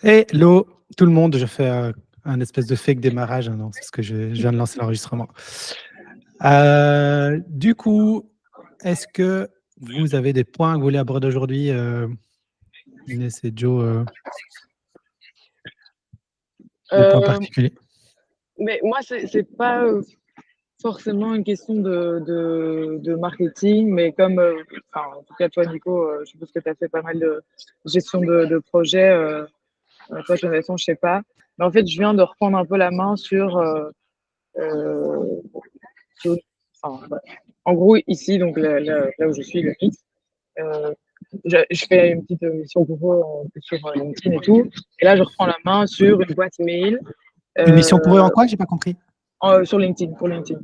Hello tout le monde, je fais un espèce de fake démarrage, non, c'est parce que je viens de lancer l'enregistrement. Du coup, est-ce que vous avez des points que vous voulez aborder aujourd'hui, Inès et Joe, des points Euh, particuliers? mais moi, c'est pas forcément une question de marketing, mais comme, enfin, en tout cas, toi, Nico, je suppose que tu as fait pas mal de gestion de projets. Toi, Jonathan, je sais pas. Mais en fait, je viens de reprendre un peu la main euh, sur- enfin, voilà. En gros, ici, donc là où je suis, le Mix, euh, je fais une petite mission pour eux sur LinkedIn et tout. Et là, je reprends la main sur une boîte mail. Une mission pour eux en Euh, quoi? J'ai pas compris. sur LinkedIn, pour LinkedIn.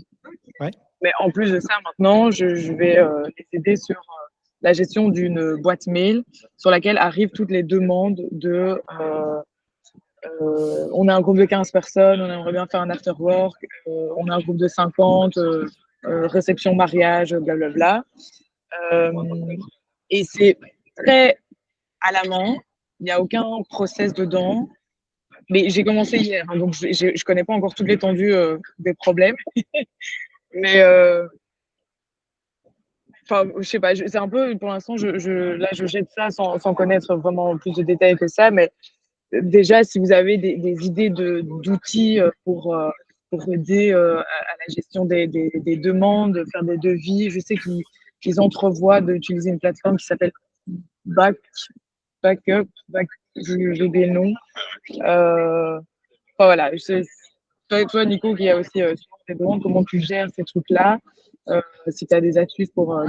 Ouais. Mais en plus de ça, maintenant, je vais les aider sur la gestion d'une boîte mail sur laquelle arrivent toutes les demandes on a un groupe de 15 personnes, on aimerait bien faire un after work, on a un groupe de 50, réception, mariage, blablabla. Euh, et c'est très à la main, il n'y a aucun process dedans. Mais j'ai commencé hier, hein, donc je ne connais pas encore toute l'étendue des problèmes. Mais enfin, je sais pas, c'est un peu, pour l'instant, là, je jette ça sans connaître vraiment plus de détails que ça, mais déjà, si vous avez des idées d'outils pour aider à la gestion des demandes, faire des devis, je sais qu'ils entrevoient d'utiliser une plateforme qui s'appelle Back, Backup, j'ai oublié le nom. Enfin, voilà, toi, Nico, qui a aussi souvent des demandes, comment tu gères ces trucs-là? Si tu as des astuces pour enfin,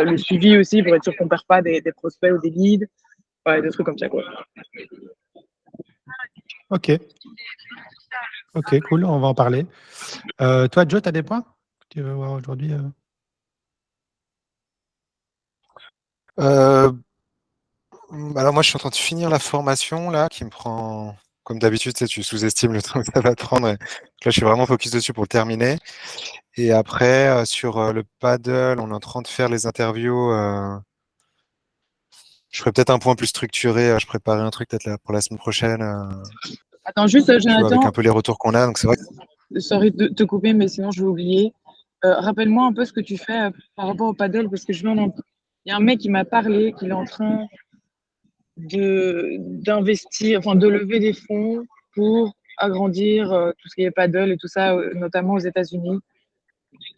le suivi aussi, pour être sûr qu'on ne perd pas des prospects ou des leads, ouais, des trucs comme ça, quoi. Ok, ok, cool, on va en parler. Toi, Joe, tu as des points que tu veux voir aujourd'hui? Euh, alors moi, je suis en train de finir la formation là, qui me prend, comme d'habitude, tu sais, tu sous-estimes le temps que ça va te prendre. Là, je suis vraiment focus dessus pour le terminer. Et après, sur le paddle, on est en train de faire les interviews. Je ferai peut-être un point plus structuré. Je préparais un truc peut-être là, pour la semaine prochaine, Attends, juste, tu vois, avec un Jonathan, peu les retours qu'on a. Donc c'est vrai. sorry de te couper, mais sinon je vais oublier. Rappelle-moi un peu ce que tu fais par rapport au paddle, parce que il y a un mec qui m'a parlé qu'il est en train d'investir, enfin de lever des fonds pour agrandir tout ce qui est paddle et tout ça, notamment aux États-Unis.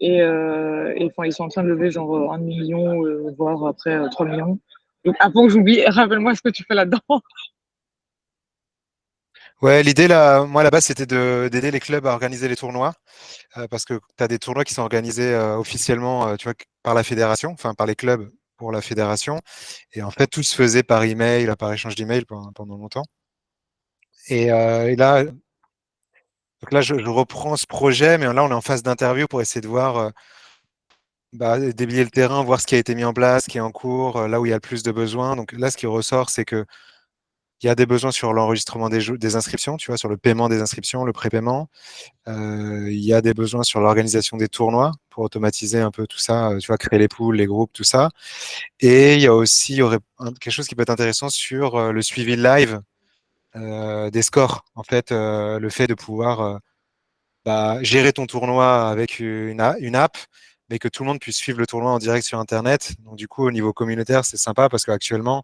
Enfin, ils sont en train de lever genre 1 million, voire après 3 millions. Donc, avant que j'oublie, rappelle-moi ce que tu fais là-dedans. Ouais, l'idée là, moi là-bas, c'était d'aider les clubs à organiser les tournois. Parce que tu as des tournois qui sont organisés officiellement tu vois, par la fédération, enfin par les clubs pour la fédération. Et en fait, tout se faisait par email, par échange d'email pendant longtemps. Et là, donc là je reprends ce projet, mais là, on est en phase d'interview pour essayer de voir, déblayer le terrain, voir ce qui a été mis en place, ce qui est en cours, là où il y a le plus de besoins. Donc là, ce qui ressort, c'est que il y a des besoins sur l'enregistrement des inscriptions, tu vois, sur le paiement des inscriptions, le prépaiement. Il y a des besoins sur l'organisation des tournois pour automatiser un peu tout ça, tu vois, créer les poules, les groupes, tout ça. Et il y a aussi, il y aurait quelque chose qui peut être intéressant sur le suivi live des scores. En fait, le fait de pouvoir gérer ton tournoi avec une app, mais que tout le monde puisse suivre le tournoi en direct sur Internet. Donc, du coup, au niveau communautaire, c'est sympa parce qu'actuellement,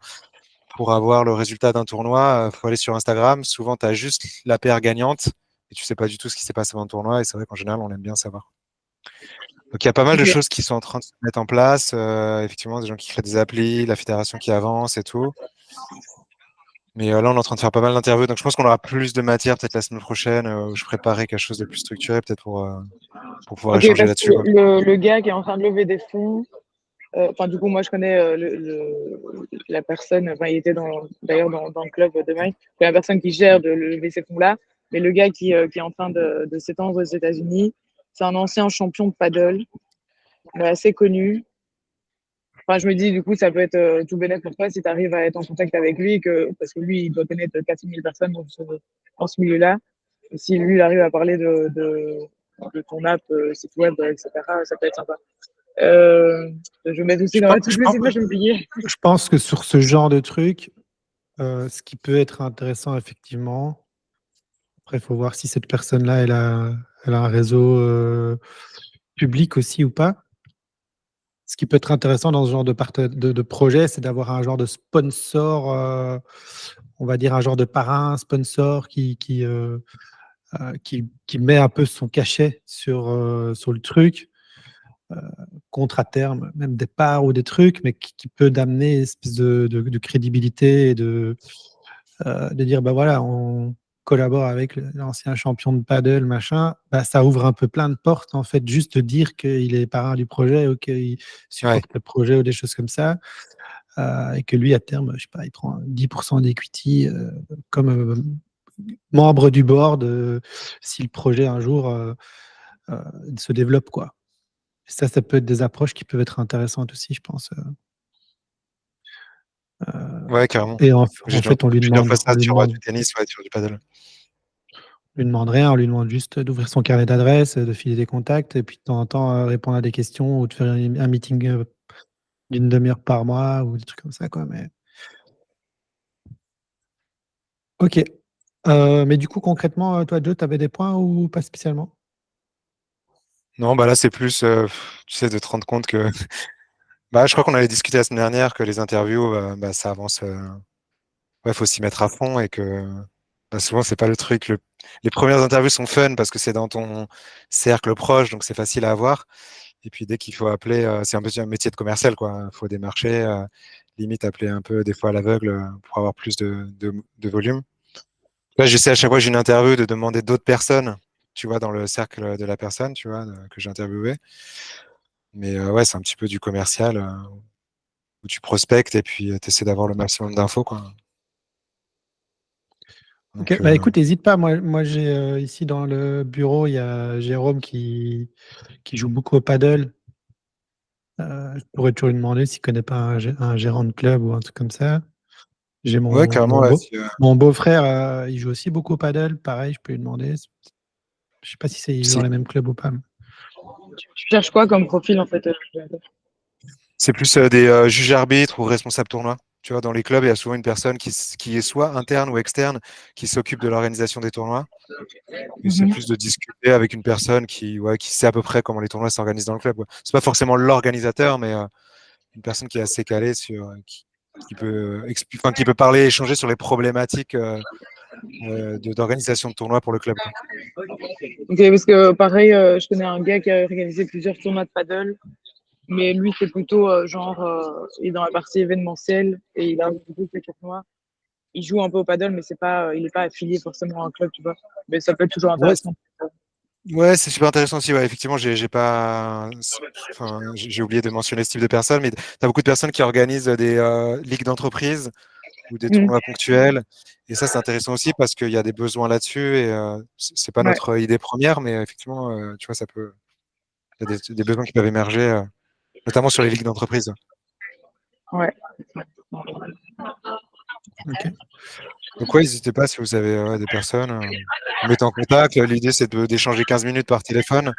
pour avoir le résultat d'un tournoi, il faut aller sur Instagram. Souvent, tu as juste la paire gagnante et tu sais pas du tout ce qui s'est passé dans le tournoi. Et c'est vrai qu'en général, on aime bien savoir. Donc, il y a pas mal de Ok. choses qui sont en train de se mettre en place. Effectivement, des gens qui créent des applis, la fédération qui avance et tout. Mais là, on est en train de faire pas mal d'interviews. Donc, je pense qu'on aura plus de matière peut-être la semaine prochaine où je préparerai quelque chose de plus structuré peut-être pour pouvoir Ok, échanger parce que là-dessus, quoi. le gars qui est en train de lever des fonds, enfin, du coup, moi, je connais la personne, enfin, il était d'ailleurs dans le club de Mike, c'est la personne qui gère de lever ces fonds-là, mais le gars qui est en train de s'étendre aux États-Unis, c'est un ancien champion de paddle, assez connu. Enfin, je me dis, du coup, ça peut être tout bénéfique pour toi si tu arrives à être en contact avec lui, parce que lui, il doit connaître 4 000 personnes dans ce milieu-là. Et si lui, il arrive à parler de ton app, site web, etc., ça peut être sympa. Je vais mettre aussi Je dans pense, la toutes les images, je vais me plier. je pense que sur ce genre de truc, Ce qui peut être intéressant, effectivement. Après, il faut voir si cette personne-là, elle a un réseau public aussi ou pas. Ce qui peut être intéressant dans ce genre de projet, c'est d'avoir un genre de sponsor, on va dire un genre de parrain, sponsor qui met un peu son cachet sur le truc, contre à terme, même des parts ou des trucs, mais qui peut d'amener une espèce de crédibilité et de dire, bah voilà, on collabore avec l'ancien champion de paddle, machin, bah, ça ouvre un peu plein de portes, en fait, juste de dire qu'il est parrain du projet ou qu'il Ouais. supporte le projet ou des choses comme ça, et que lui, à terme, je sais pas, il prend 10% d'equity comme membre du board si le projet un jour se développe, quoi. Ça peut être des approches qui peuvent être intéressantes aussi, je pense. Ouais, carrément. Et en J'ai déjà fait, entendu plusieurs fois ça sur du tennis, ouais, sur du paddle. on lui demande rien, on lui demande juste d'ouvrir son carnet d'adresses, de filer des contacts, et puis de temps en temps répondre à des questions ou de faire un meeting d'une demi-heure par mois ou des trucs comme ça, quoi. Mais ok. Mais du coup, concrètement, toi, Joe, tu avais des points ou pas spécialement? Non, bah là, c'est plus, tu sais, de te rendre compte que. Bah, je crois qu'on avait discuté la semaine dernière que les interviews, bah, ça avance. Ouais, faut s'y mettre à fond et que bah, souvent, c'est pas le truc. Les premières interviews sont fun parce que c'est dans ton cercle proche, donc c'est facile à avoir. Et puis, dès qu'il faut appeler, c'est un peu un métier de commercial, quoi. Il faut démarcher, limite appeler un peu des fois à l'aveugle pour avoir plus de volume. Là, j'essaie à chaque fois que j'ai une interview de demander d'autres personnes, tu vois, dans le cercle de la personne, tu vois, que j'ai interviewé. Mais ouais, c'est un petit peu du commercial où tu prospectes et puis tu essaies d'avoir le maximum d'infos, quoi. Ok, Donc, bah écoute, n'hésite pas. Moi j'ai ici dans le bureau, il y a Jérôme qui joue beaucoup au paddle. Je pourrais toujours lui demander s'il connaît pas un gérant de club ou un truc comme ça. J'ai ouais, carrément, ouais, mon beau-frère, il joue aussi beaucoup au paddle. Pareil, je peux lui demander. Je sais pas si il joue dans c'est les mêmes clubs ou pas. Tu cherches quoi comme profil en fait c'est plus des juges arbitres ou responsables tournois. Tu vois, dans les clubs, il y a souvent une personne qui est soit interne ou externe qui s'occupe de l'organisation des tournois. Et c'est Mhm. plus de discuter avec une personne ouais, qui sait à peu près comment les tournois s'organisent dans le club. Ouais. C'est pas forcément l'organisateur, mais une personne qui est assez calée sur, qui peut enfin, qui peut parler, échanger sur les problématiques d'organisation de tournois pour le club, quoi. Ok, parce que pareil, je connais un gars qui a organisé plusieurs tournois de paddle, mais lui c'est plutôt il est dans la partie événementielle et il a beaucoup de tournois. Il joue un peu au paddle, mais c'est pas, il n'est pas affilié forcément à un club, tu vois. Mais ça peut être toujours Ouais, intéressant. ouais, c'est super intéressant aussi. Ouais, effectivement, j'ai pas, enfin, j'ai oublié de mentionner ce type de personnes, mais tu as beaucoup de personnes qui organisent des ligues d'entreprise ou des Mm. tournois ponctuels. Et ça, c'est intéressant aussi parce qu'il y a des besoins là-dessus et c'est pas Ouais, notre idée première, mais effectivement, tu vois, il y a des besoins qui peuvent émerger, notamment sur les ligues d'entreprise. ouais. Ok. Donc, ouais, n'hésitez pas si vous avez des personnes, vous mettez en contact. L'idée, c'est d'échanger 15 minutes par téléphone,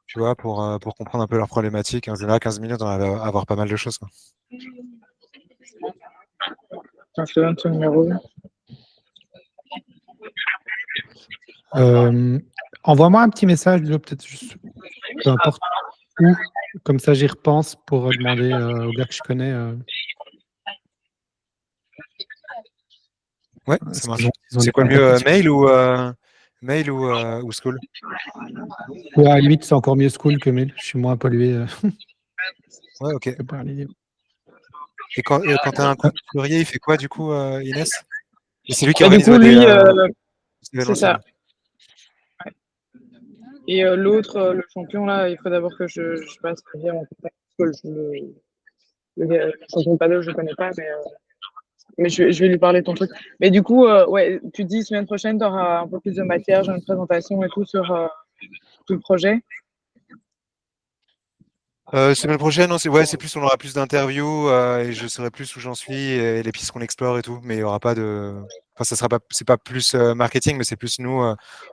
tu vois, pour comprendre un peu leurs problématiques. En général, 15 minutes, on va avoir pas mal de choses, quoi. Tiens, je te donne son numéro. Euh, Envoie-moi un petit message, Joe, peut-être juste, peu importe où. Comme ça, j'y repense pour demander aux gars que je connais Ouais, ça ce marche. qu'ils ont C'est des quoi le mieux, contacts là-dessus. mail ou school? Ouais, à la limite, c'est encore mieux school que mail. Je suis moins pollué Ouais, ok. que par les. Et quand tu as un couturier, il fait quoi du coup, Inès? Et c'est lui qui Et du organise coup, ouais, lui, des c'est événementiels. ça. Et l'autre, le champion, là, il faut d'abord que je passe bien en contact. Parce que le champion de paddle, je ne connais pas, mais je vais lui parler de ton truc. Mais du coup, ouais, tu dis semaine prochaine, tu auras un peu plus de matière, j'ai une présentation et tout sur tout le projet. Semaine prochaine, non, c'est plus, on aura plus d'interviews et je saurai plus où j'en suis et les pistes qu'on explore et tout. Mais il y aura pas de, enfin, ça sera pas, c'est pas plus marketing, mais c'est plus nous,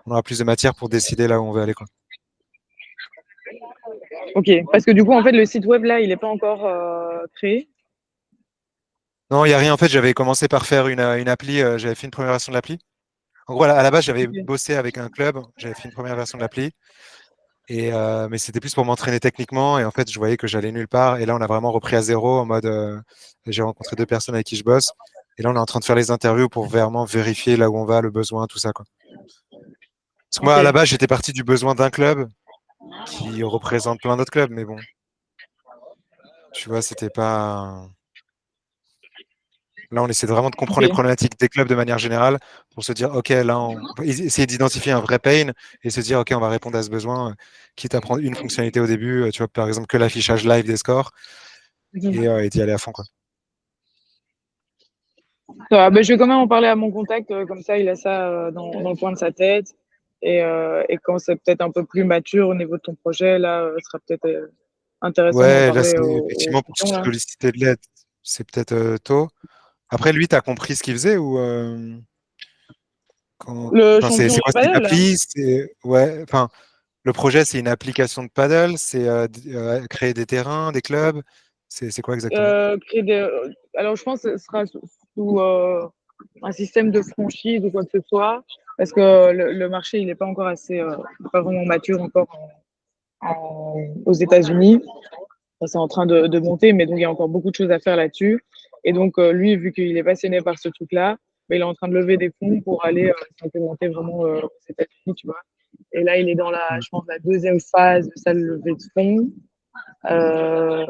on aura plus de matière pour décider là où on veut aller, quoi. Ok, parce que du coup, en fait, le site web, là, il n'est pas encore créé. Non, il n'y a rien. En fait, j'avais commencé par faire une appli. J'avais fait une première version de l'appli. En gros, à la base, j'avais Ok. bossé avec un club. J'avais fait une première version de l'appli. Mais c'était plus pour m'entraîner techniquement. Et en fait, je voyais que j'allais nulle part. Et là, on a vraiment repris à zéro en mode. J'ai rencontré 2 personnes avec qui je bosse. Et là, on est en train de faire les interviews pour vraiment vérifier là où on va, le besoin, tout ça, quoi. Parce que moi, Ok. à la base, j'étais parti du besoin d'un club qui représente plein d'autres clubs. Mais bon, tu vois, c'était pas. Là, on essaie vraiment de comprendre les Ok. problématiques des clubs de manière générale pour se dire, OK, là, on va essayer d'identifier un vrai pain et se dire, OK, on va répondre à ce besoin, quitte à prendre une fonctionnalité au début, tu vois, par exemple, que l'affichage live des scores Mhm. et d'y aller à fond, quoi. Ça va, ben, je vais quand même en parler à mon contact, comme ça il a ça dans le coin de sa tête. Et quand c'est peut-être un peu plus mature au niveau de ton projet, là, ce sera peut-être intéressant d'en Ouais, là, parler c'est au effectivement pour client, là. solliciter de l'aide, c'est peut-être tôt. Après, lui, tu as compris ce qu'il faisait ou Le enfin, c'est champion quoi? de C'est une padel, là. appli? Ouais, enfin, le projet, c'est une application de paddle, c'est créer des terrains, des clubs. C'est quoi exactement? Créer alors, je pense que ce sera sous un système de franchise ou quoi que ce soit, parce que le marché, il n'est pas encore assez, pas vraiment mature encore aux États-Unis. Enfin, c'est en train de monter, mais donc il y a encore beaucoup de choses à faire là-dessus. Et donc, lui, vu qu'il est passionné par ce truc-là, ben, il est en train de lever des fonds pour aller s'implémenter vraiment aux États-Unis, tu vois. Et là, il est dans je pense, la deuxième phase de sa levée de fonds. Euh,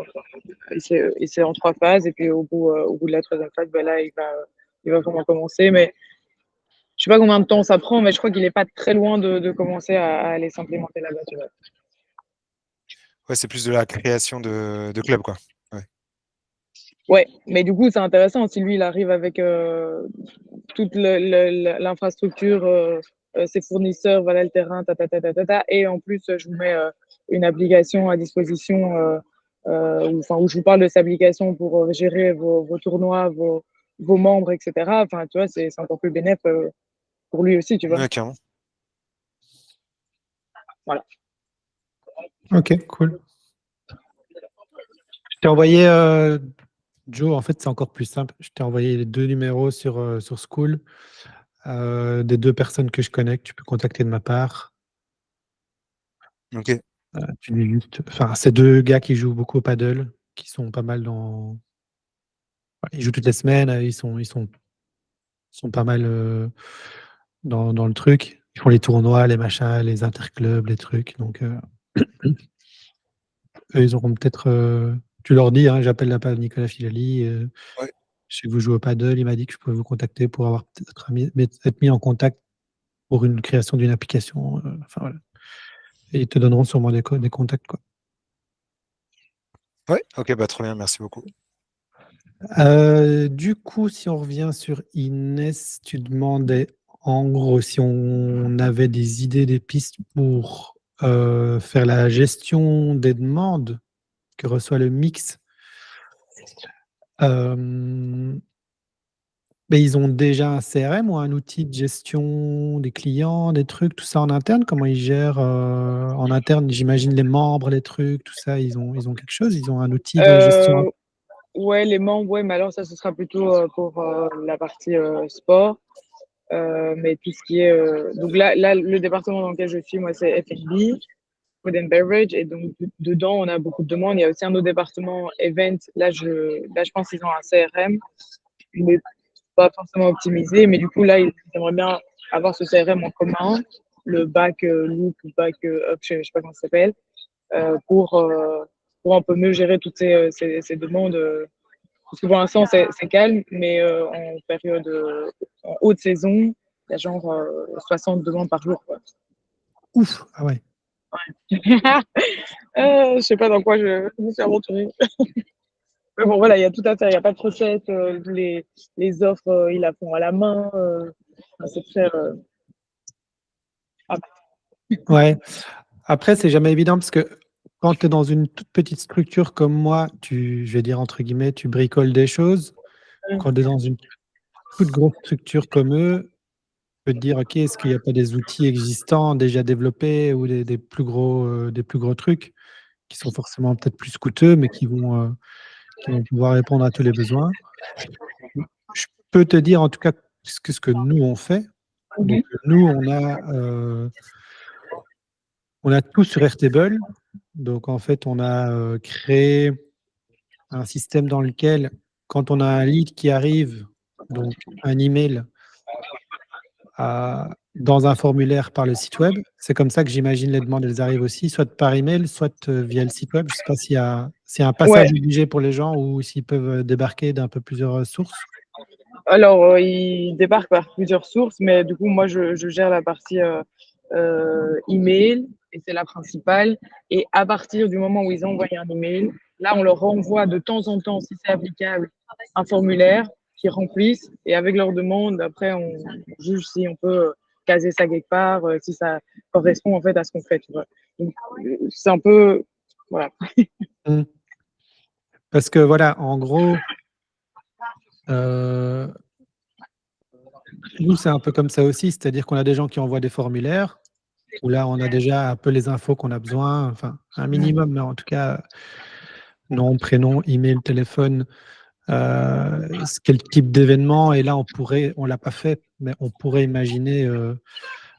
et c'est en 3 phases. Et puis, au bout de la troisième phase, ben là, il va vraiment commencer. Mais je sais pas combien de temps ça prend, mais je crois qu'il est pas très loin de commencer à aller s'implémenter là-bas, tu vois. Ouais, c'est plus de la création de clubs, quoi. Ouais. Ouais, mais du coup, c'est intéressant si lui, il arrive avec toute l'infrastructure, ses fournisseurs, voilà le terrain, et en plus, je vous mets une application à disposition, où je vous parle de cette application pour gérer vos tournois, vos membres, etc. Enfin, tu vois, c'est encore plus bénéf pour lui aussi, tu vois. Ouais, carrément. Voilà. Ok, cool. Je t'ai envoyé, Joe, en fait, c'est encore plus simple. Je t'ai envoyé les 2 numéros sur School, des 2 personnes que je connais, que tu peux contacter de ma part. Ok. Tu dis juste, enfin, c'est 2 gars qui jouent beaucoup au paddle, qui sont pas mal dans. Ils jouent toutes les semaines, ils sont pas mal dans le truc. Ils font les tournois, les machins, les interclubs, les trucs. Donc, eux, ils auront peut-être. Tu leur dis, hein, j'appelle la part de Nicolas Filali. Ouais. Je sais que vous jouez au paddle. Il m'a dit que je pouvais vous contacter pour avoir être mis en contact pour une création d'une application. Enfin, voilà. Et ils te donneront sûrement des contacts, quoi. Ouais. Ok, bah trop bien, merci beaucoup. Du coup, si on revient sur Inès, tu demandais en gros si on avait des idées, des pistes pour faire la gestion des demandes que reçoit le mix. Mais ils ont déjà un CRM ou un outil de gestion des clients, des trucs, tout ça en interne? Comment ils gèrent en interne? J'imagine les membres, les trucs, tout ça, ils ont quelque chose? Ils ont un outil de gestion? Euh, ouais, les membres, ouais, mais alors ça, ce sera plutôt pour la partie sport. Mais tout ce qui est. Donc là, le département dans lequel je suis, moi, c'est F&B, Food and Beverage. Et donc, dedans, on a beaucoup de demandes. Il y a aussi un autre département, Event. Là, je pense qu'ils ont un CRM, mais pas forcément optimisé. Mais du coup, là, ils aimeraient bien avoir ce CRM en commun, le back loop ou back up, je sais pas comment ça s'appelle, pour un peu mieux gérer toutes ces demandes. Parce que pour l'instant, c'est calme, mais en période, en haute saison, il y a genre 60 demandes par jour, quoi. Ouf! Ah ouais. Je sais pas dans quoi je me suis aventurée. Mais bon, voilà, il y a tout à faire. Il n'y a pas de process. Les offres, ils la font à la main. C'est très. Ah, Ouais. Après, c'est jamais évident parce que quand tu es dans une toute petite structure comme moi, je vais dire entre guillemets, tu bricoles des choses. Quand tu es dans une toute grosse structure comme eux, tu peux te dire, OK, est-ce qu'il n'y a pas des outils existants déjà développés ou des plus gros trucs qui sont forcément peut-être plus coûteux, mais qui vont pouvoir répondre à tous les besoins. peux te dire en tout cas ce que nous on fait. Donc nous on a tout sur Airtable. Donc en fait on a créé un système dans lequel quand on a un lead qui arrive, donc un email dans un formulaire par le site web, c'est comme ça que j'imagine les demandes elles arrivent aussi, soit par email, soit via le site web. Je ne sais pas s'il y a un passage obligé pour les gens ou s'ils peuvent débarquer d'un peu plusieurs sources. Alors, il débarque par plusieurs sources, mais du coup, moi, je gère la partie email, et c'est la principale. Et à partir du moment où ils envoient un email, là, on leur renvoie de temps en temps, si c'est applicable, un formulaire qu'ils remplissent. Et avec leur demande, après, on juge si on peut caser ça quelque part, si ça correspond en fait à ce qu'on fait. Tu vois. Donc, c'est un peu... Voilà. Parce que voilà, en gros, nous, c'est un peu comme ça aussi, c'est-à-dire qu'on a des gens qui envoient des formulaires, où là, on a déjà un peu les infos qu'on a besoin, enfin, un minimum, mais en tout cas, nom, prénom, email, téléphone, quel type d'événement, et là, on l'a pas fait, mais on pourrait imaginer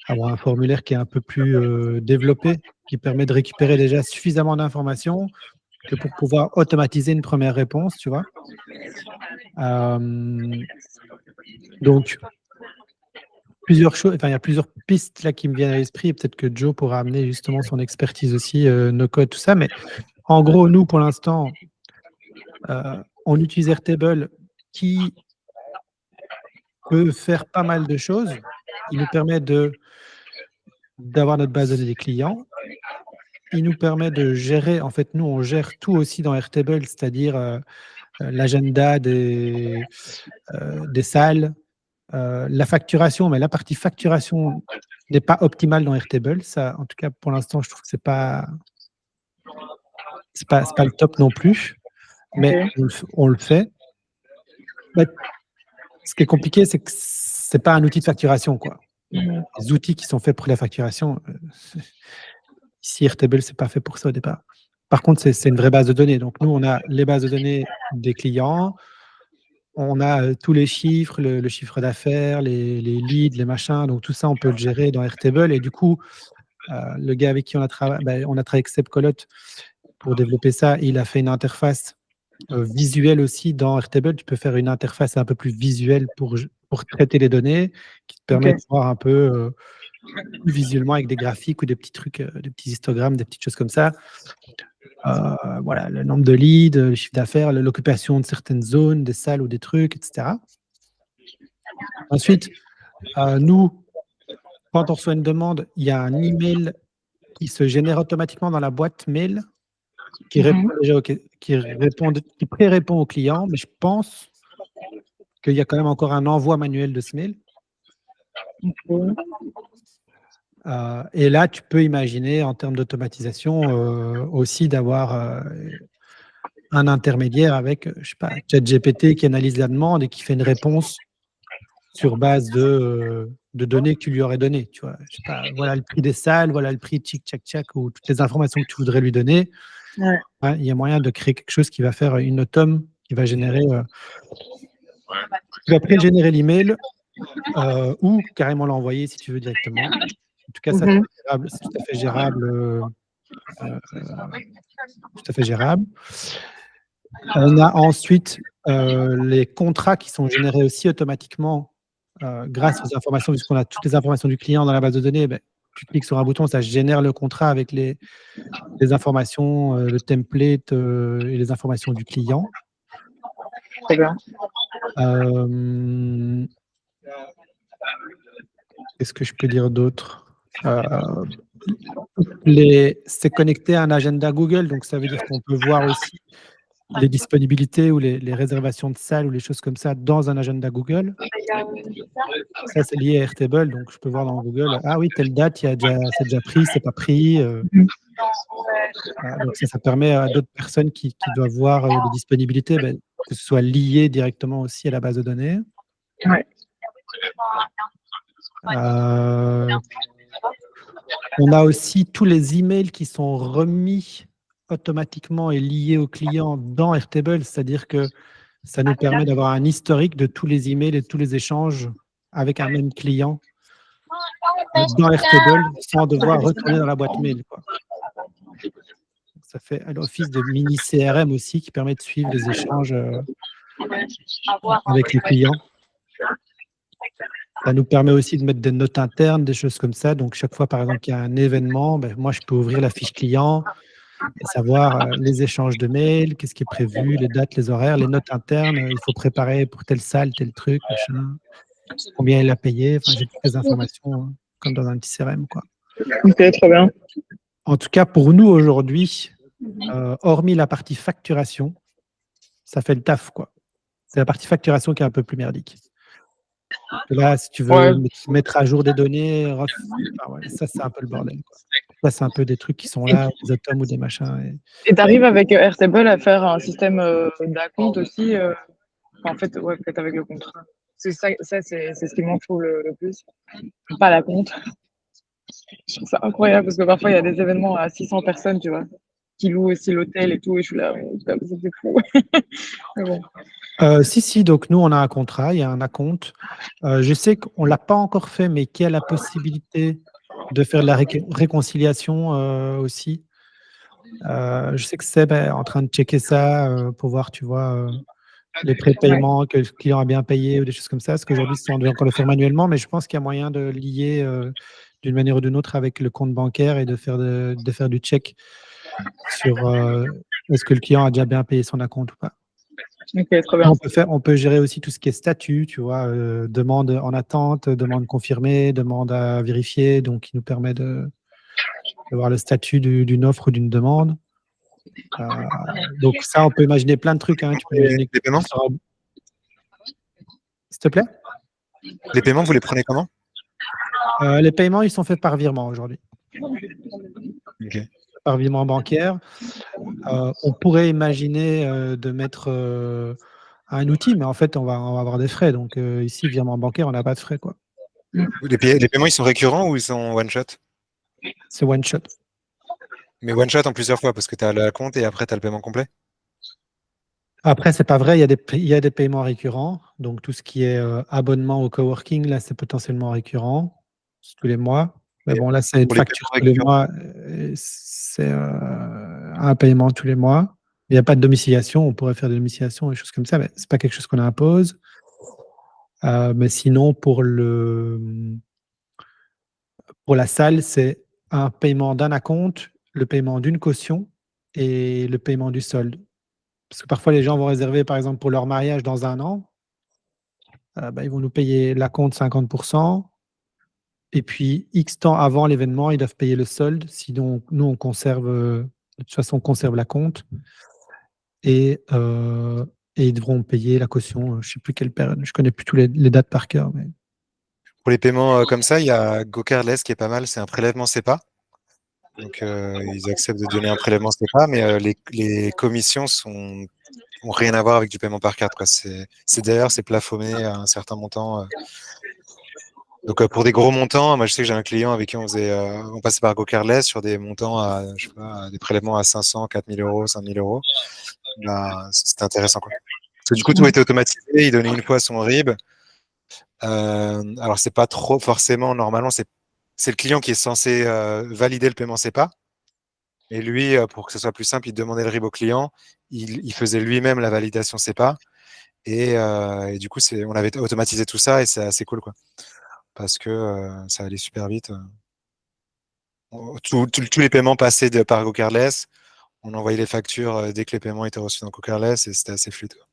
avoir un formulaire qui est un peu plus développé, qui permet de récupérer déjà suffisamment d'informations que pour pouvoir automatiser une première réponse, tu vois. Donc, plusieurs choses, enfin, il y a plusieurs pistes là qui me viennent à l'esprit, et peut-être que Joe pourra amener justement son expertise aussi, no code, tout ça, mais en gros, nous, pour l'instant, on utilise Airtable qui peut faire pas mal de choses. Il nous permet d'avoir notre base de données des clients. Il nous permet de gérer, en fait, nous, on gère tout aussi dans Airtable, c'est-à-dire l'agenda des salles, la facturation, mais la partie facturation n'est pas optimale dans Airtable. Ça, en tout cas, pour l'instant, je trouve que c'est pas le top non plus, mais on le fait. Mais ce qui est compliqué, c'est que c'est pas un outil de facturation, quoi. Les outils qui sont faits pour la facturation, ici, Airtable, c'est pas fait pour ça au départ. Par contre, c'est une vraie base de données. Donc, nous, on a les bases de données des clients, on a tous les chiffres, le chiffre d'affaires, les leads, les machins. Donc, tout ça, on peut le gérer dans Airtable. Et du coup, le gars avec qui on a travaillé avec Seb Colotte pour développer ça. Il a fait une interface visuelle aussi dans Airtable. Tu peux faire une interface un peu plus visuelle pour traiter les données, qui te permet de voir un peu visuellement avec des graphiques ou des petits trucs, des petits histogrammes, des petites choses comme ça. Voilà, le nombre de leads, le chiffre d'affaires, l'occupation de certaines zones, des salles ou des trucs, etc. Ensuite, nous, quand on reçoit une demande, il y a un email qui se génère automatiquement dans la boîte mail qui répond déjà qui pré-répond au client, mais je pense qu'il y a quand même encore un envoi manuel de ce mail. Et là, tu peux imaginer en termes d'automatisation aussi d'avoir un intermédiaire avec, je sais pas, ChatGPT qui analyse la demande et qui fait une réponse sur base de données que tu lui aurais données. Tu vois, je sais pas, voilà le prix des salles, voilà le prix tchic tchac tchac ou toutes les informations que tu voudrais lui donner. Ouais, il y a moyen de créer quelque chose qui va faire une autom, qui va générer, tu vas pré-générer l'email ou carrément l'envoyer si tu veux directement. En tout cas, ça, c'est tout à fait gérable. Tout à fait gérable. On a ensuite les contrats qui sont générés aussi automatiquement grâce aux informations, puisqu'on a toutes les informations du client dans la base de données. Ben, tu cliques sur un bouton, ça génère le contrat avec les informations, le template et les informations du client. Très bien. Qu'est-ce que je peux dire d'autre? C'est connecté à un agenda Google, donc ça veut dire qu'on peut voir aussi les disponibilités ou les réservations de salles ou les choses comme ça dans un agenda Google. Ça, c'est lié à Airtable, donc je peux voir dans Google, ah oui, telle date, c'est déjà pris, c'est pas pris. Donc ça permet à d'autres personnes qui doivent voir les disponibilités, que ce soit lié directement aussi à la base de données. Ouais. On a aussi tous les emails qui sont remis automatiquement et liés au client dans Airtable, c'est-à-dire que ça nous permet d'avoir un historique de tous les emails et tous les échanges avec un même client dans Airtable sans devoir retourner dans la boîte mail, quoi. Ça fait l'office de mini CRM aussi qui permet de suivre les échanges avec les clients. Ça nous permet aussi de mettre des notes internes, des choses comme ça. Donc, chaque fois, par exemple, qu'il y a un événement, moi, je peux ouvrir la fiche client et savoir les échanges de mails, qu'est-ce qui est prévu, les dates, les horaires, les notes internes. Il faut préparer pour telle salle, tel truc, machin. Combien il a payé. Enfin, j'ai toutes les informations comme dans un petit CRM, quoi. Ok, trop bien. En tout cas, pour nous, aujourd'hui, hormis la partie facturation, ça fait le taf, quoi. C'est la partie facturation qui est un peu plus merdique. Là, si tu veux mettre à jour des données, ça, c'est un peu le bordel, quoi. Là, c'est un peu des trucs qui sont là, des atomes ou des machins. Et tu arrives avec Airtable à faire un système d'acompte aussi en fait, ouais, peut-être avec le contrat. C'est ça, c'est ce qui m'en fout le plus. Pas la compte. Je trouve ça incroyable parce que parfois, il y a des événements à 600 personnes, tu vois, qui louent aussi l'hôtel et tout. Et je suis là, c'est fou. Mais bon. Si, donc nous, on a un contrat, il y a un acompte. Je sais qu'on ne l'a pas encore fait, mais qu'il y a la possibilité de faire de la réconciliation aussi. Je sais que Seb est en train de checker ça pour voir, tu vois, les prépaiements que le client a bien payé ou des choses comme ça. Parce qu'aujourd'hui, on devait encore le faire manuellement, mais je pense qu'il y a moyen de lier d'une manière ou d'une autre avec le compte bancaire et de faire du check sur est-ce que le client a déjà bien payé son acompte ou pas. Ok, trop bien. On peut gérer aussi tout ce qui est statut, tu vois, demande en attente, demande confirmée, demande à vérifier, donc qui nous permet de voir le statut d'une offre ou d'une demande. Donc ça, on peut imaginer plein de trucs. Hein. Tu peux imaginer Les paiements S'il te plaît. Les paiements, vous les prenez comment? Les paiements, ils sont faits par virement aujourd'hui. Okay. Par virement bancaire. On pourrait imaginer de mettre un outil, mais en fait, on va avoir des frais. Donc ici, virement bancaire, on n'a pas de frais, quoi. Les paiements, ils sont récurrents ou ils sont one-shot? C'est one-shot. Mais one-shot en plusieurs fois, parce que tu as le compte et après, tu as le paiement complet? Après, c'est pas vrai, il y a des paiements récurrents. Donc, tout ce qui est abonnement au coworking, là, c'est potentiellement récurrent tous les mois. Mais bon, là, c'est une facture tous les mois. C'est un paiement tous les mois. Il n'y a pas de domiciliation. On pourrait faire des domiciliations, des choses comme ça, mais ce n'est pas quelque chose qu'on impose. Mais sinon, pour la salle, c'est un paiement d'un acompte, le paiement d'une caution et le paiement du solde. Parce que parfois, les gens vont réserver, par exemple, pour leur mariage dans 1 an. Ils vont nous payer l'acompte 50%. Et puis, X temps avant l'événement, ils doivent payer le solde. Sinon, nous, on conserve, de toute façon, on conserve l'acompte. Et ils devront payer la caution. Je ne sais plus quelle période. Je ne connais plus tous les dates par cœur. Mais... Pour les paiements comme ça, il y a GoCardless qui est pas mal. C'est un prélèvement SEPA. Donc, ils acceptent de donner un prélèvement SEPA, mais les commissions n'ont rien à voir avec du paiement par carte, quoi. D'ailleurs, c'est plafonné à un certain montant. Donc, pour des gros montants, moi, je sais que j'ai un client avec qui on passait par GoCardless sur des montants je sais pas, des prélèvements à 500, 4000 euros, 5000 euros. Ben, c'était intéressant, quoi. Parce que du coup, tout était automatisé. Il donnait une fois son RIB. Alors, c'est pas trop forcément, normalement, c'est le client qui est censé valider le paiement SEPA. Et lui, pour que ce soit plus simple, il demandait le RIB au client. Il faisait lui-même la validation SEPA. Et du coup, on avait automatisé tout ça et c'est assez cool, quoi. Parce que ça allait super vite. Tous les paiements passaient par GoCardless. On envoyait les factures dès que les paiements étaient reçus dans GoCardless et c'était assez fluide, quoi.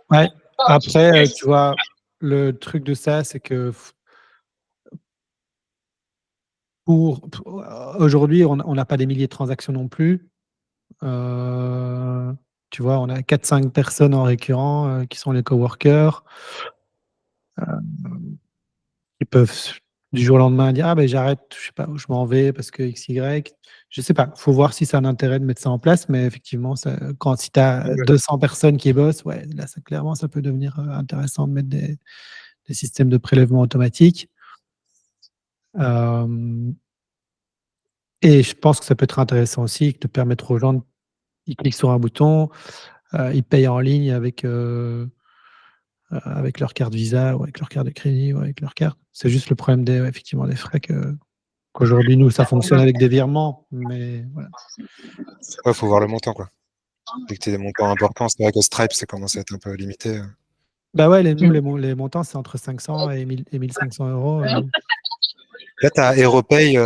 Ouais. Après, tu vois, le truc de ça, c'est que aujourd'hui, on n'a pas des milliers de transactions non plus. Tu vois, on a 4-5 personnes en récurrent qui sont les coworkers. Ils peuvent du jour au lendemain dire j'arrête, je sais pas, je m'en vais parce que XY. Je sais pas, il faut voir si c'est un intérêt de mettre ça en place, mais effectivement, si tu as 200 personnes qui bossent, ouais, là, clairement, ça peut devenir intéressant de mettre des systèmes de prélèvement automatique. Et je pense que ça peut être intéressant aussi de permettre aux gens, ils cliquent sur un bouton, ils payent en ligne avec leur carte Visa ou avec leur carte de crédit ou avec leur carte. C'est juste le problème effectivement des frais qu'aujourd'hui, nous, ça fonctionne avec des virements, mais voilà. Ouais, faut voir le montant, quoi. Dès que tu as des montants importants, c'est vrai que Stripe, ça commence à être un peu limité. Bah ouais, nous, les montants, c'est entre 500 et 1500 euros. Là, tu as Aeropay.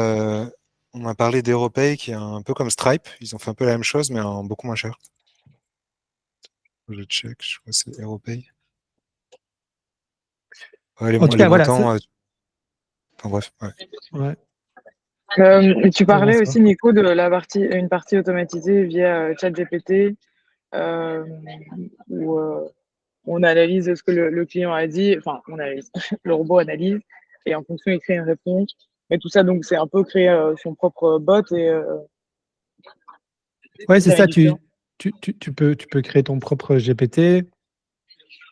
On m'a parlé d'Aeropay qui est un peu comme Stripe. Ils ont fait un peu la même chose, mais en beaucoup moins cher. Je check, je crois que c'est Aeropay. Ouais, En tout cas, voilà. montants. Enfin bref. Ouais. Ouais. Tu parlais aussi, Nico, de une partie automatisée via ChatGPT, où on analyse ce que le client a dit, enfin, on analyse, le robot analyse, et en fonction, il crée une réponse. Et tout ça, donc, c'est un peu créer son propre bot. Ouais, c'est ça. Tu peux créer ton propre GPT.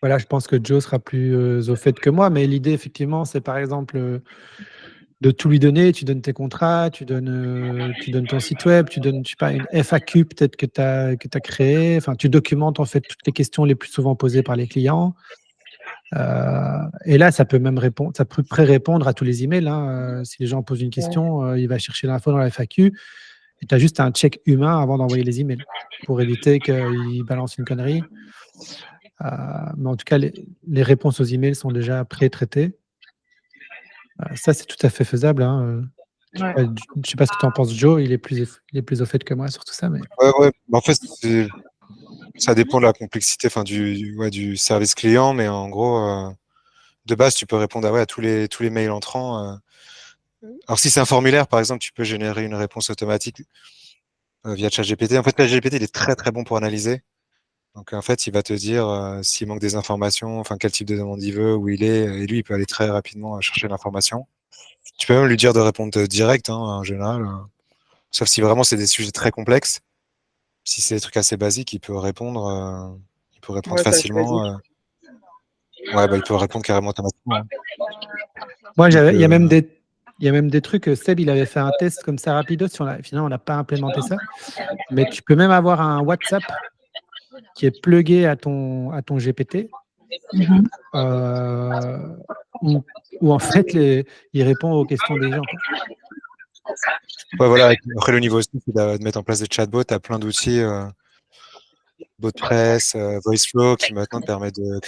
Voilà, je pense que Joe sera plus au fait que moi, mais l'idée, effectivement, c'est par exemple de tout lui donner. Tu donnes tes contrats, tu donnes ton site web, tu donnes, je sais pas, une FAQ peut-être que tu as créée. Enfin, tu documentes en fait toutes les questions les plus souvent posées par les clients. Et là, ça peut même répondre, ça peut pré-répondre à tous les emails. Si les gens posent une question, il va chercher l'info dans la FAQ. Et tu as juste un check humain avant d'envoyer les emails pour éviter qu'ils balancent une connerie. Mais en tout cas, les réponses aux emails sont déjà pré-traitées. Ça, c'est tout à fait faisable. Je ne sais pas ce que tu en penses, Joe. Il est plus au fait que moi sur tout ça. Mais... Ouais. En fait, ça dépend de la complexité du service client, mais en gros, de base, tu peux répondre à tous les mails entrants. Alors, si c'est un formulaire, par exemple, tu peux générer une réponse automatique via ChatGPT. En fait, ChatGPT, il est très, très bon pour analyser. Donc, en fait, il va te dire s'il manque des informations, enfin, quel type de demande il veut, où il est, et lui, il peut aller très rapidement chercher l'information. Tu peux même lui dire de répondre direct, en général, sauf si vraiment c'est des sujets très complexes. Si c'est des trucs assez basiques, il peut répondre facilement. Il peut répondre carrément automatiquement. Moi, il y a même des trucs. Seb, il avait fait un test comme ça rapido. Finalement, on n'a pas implémenté ça. Mais tu peux même avoir un WhatsApp qui est plugué à ton GPT. Où en fait, il répond aux questions des gens. Ouais, voilà. Après, le niveau aussi, c'est de mettre en place des chatbots. Tu as plein d'outils. BotPress, VoiceFlow qui maintenant te permet de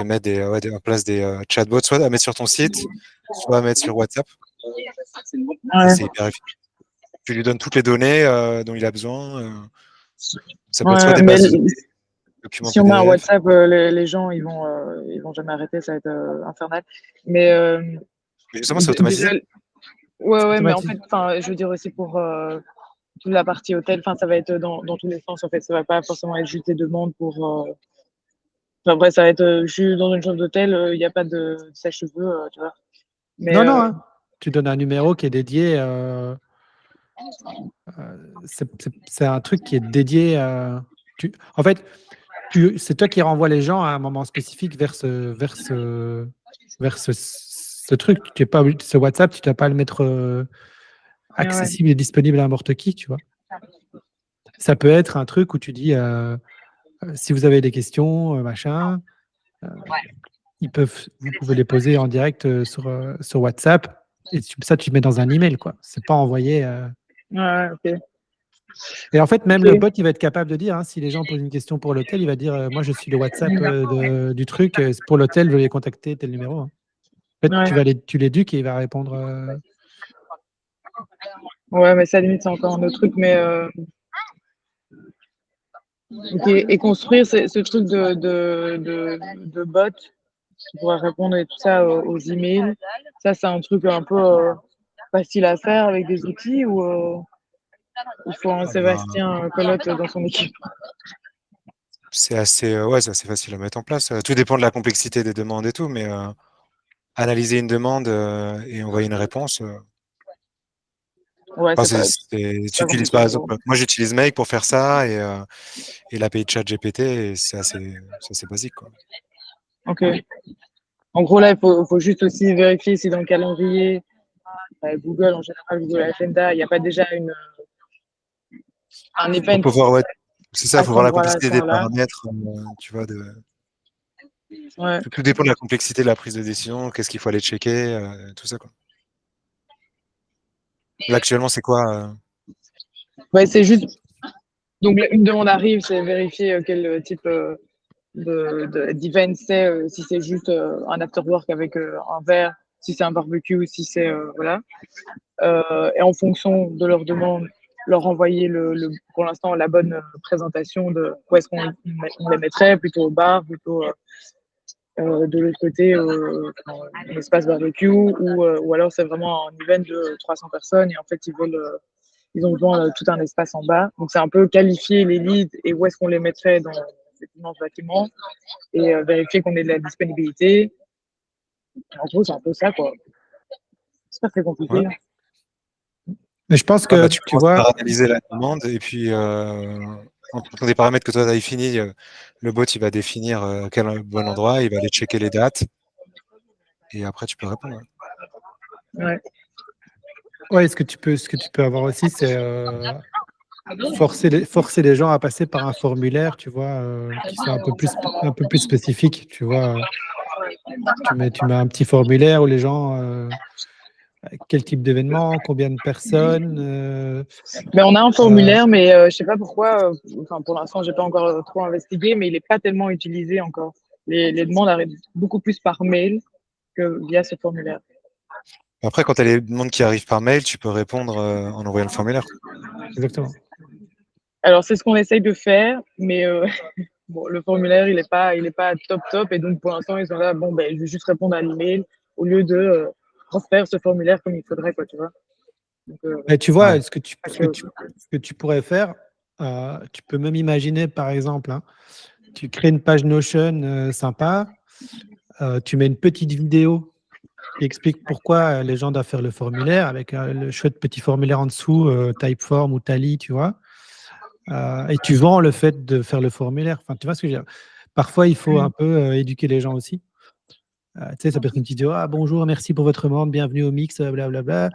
mettre en place des chatbots, soit à mettre sur ton site, soit à mettre sur WhatsApp. Ouais. C'est hyper efficace. Tu lui donnes toutes les données dont il a besoin. Ça peut être soit des bases de documents si on met un PDF. WhatsApp, les gens ils vont jamais arrêter, ça va être infernal. Mais justement, c'est automatisé. Ouais, mais en fait, je veux dire aussi pour toute la partie hôtel, ça va être dans tous les sens. En fait, ça va pas forcément être juste des demandes pour. Après, ça va être juste dans une chambre d'hôtel, il n'y a pas de sèche-cheveux, tu vois. Mais, non. Tu donnes un numéro qui est dédié. C'est un truc qui est dédié. En fait, c'est toi qui renvoies les gens à un moment spécifique vers ce truc. Ce WhatsApp, tu ne dois pas le mettre accessible et disponible à n'importe qui, tu vois. Ça peut être un truc où tu dis si vous avez des questions, machin, vous pouvez les poser en direct sur WhatsApp. Et ça, tu mets dans un email, quoi. C'est pas envoyé. ok. Et en fait, même le bot, il va être capable de dire, si les gens posent une question pour l'hôtel, il va dire, moi, je suis le WhatsApp du truc. Pour l'hôtel, veuillez contacter tel numéro. En fait, tu l'éduques et il va répondre. Ouais, mais ça, limite, c'est encore un autre truc. Mais et construire ce truc de bot qui pourrait répondre et tout ça aux emails, ça, c'est un truc un peu facile à faire avec des outils ou il faut un Sébastien Colotte dans son équipe. C'est assez facile à mettre en place. Tout dépend de la complexité des demandes et tout, mais analyser une demande et envoyer une réponse. Ouais, tu utilises par exemple, moi j'utilise Make pour faire ça et l'API de ChatGPT, et c'est assez basique, quoi. Ok. En gros, là, il faut juste aussi vérifier si dans le calendrier, Google, en général, Google Agenda, il n'y a pas déjà un event. C'est ça, à il faut cet voir la endroit-là, à ce complexité des moment-là. paramètres, tu vois, Ouais. tout dépend de la complexité de la prise de décision, qu'est-ce qu'il faut aller checker, tout ça, quoi. Là, actuellement, c'est quoi Ouais, c'est juste. Donc, une demande arrive, c'est vérifier quel type d'event c'est, si c'est juste un after-work avec un verre, si c'est un barbecue, si c'est. Voilà. Et en fonction de leur demande, leur envoyer pour l'instant la bonne présentation de où est-ce qu'on les mettrait, plutôt au bar, plutôt de l'autre côté, un espace barbecue, ou alors c'est vraiment un event de 300 personnes et en fait ils ont besoin de tout un espace en bas. Donc c'est un peu qualifier les leads et où est-ce qu'on les mettrait dans cet immense bâtiment et vérifier qu'on ait de la disponibilité. En gros, c'est un peu ça, quoi. C'est pas très compliqué. Ouais. Mais je pense Ouais, que, bah, tu tu commences vois, par analyser la demande et puis en fonction des paramètres que toi tu as définis, le bot il va définir quel bon endroit, il va aller checker les dates et après tu peux répondre. Ouais. ouais, ce que tu peux avoir aussi, c'est forcer les gens à passer par un formulaire, tu vois, qui soit un peu plus spécifique, tu vois. Tu mets un petit formulaire où les gens, quel type d'événement, combien de personnes. Mais on a un Euh, formulaire, mais je sais pas pourquoi. Enfin, pour l'instant, j'ai pas encore trop investigué, mais il est pas tellement utilisé encore. Les demandes arrivent beaucoup plus par mail que via ce formulaire. Après, quand tu as les demandes qui arrivent par mail, tu peux répondre en envoyant le formulaire. exactement. Alors, c'est ce qu'on essaye de faire, mais bon, le formulaire, il est pas top top, et donc pour l'instant, ils sont là, bon, ben, je vais juste répondre à l'email au lieu de transférer ce formulaire comme il faudrait, quoi, tu vois. Donc, Et tu Ouais. vois, ce que tu pourrais faire, tu peux même imaginer, par exemple, hein, tu crées une page Notion sympa, tu mets une petite vidéo qui explique pourquoi les gens doivent faire le formulaire avec le chouette petit formulaire en dessous, Typeform ou Tally, tu vois. Et tu vends le fait de faire le formulaire. Enfin, tu vois ce que je veux dire. Parfois, il faut un peu éduquer les gens aussi. Tu sais, ça peut être une petite vidéo. Ah, bonjour, merci pour votre demande, bienvenue au mix, blablabla.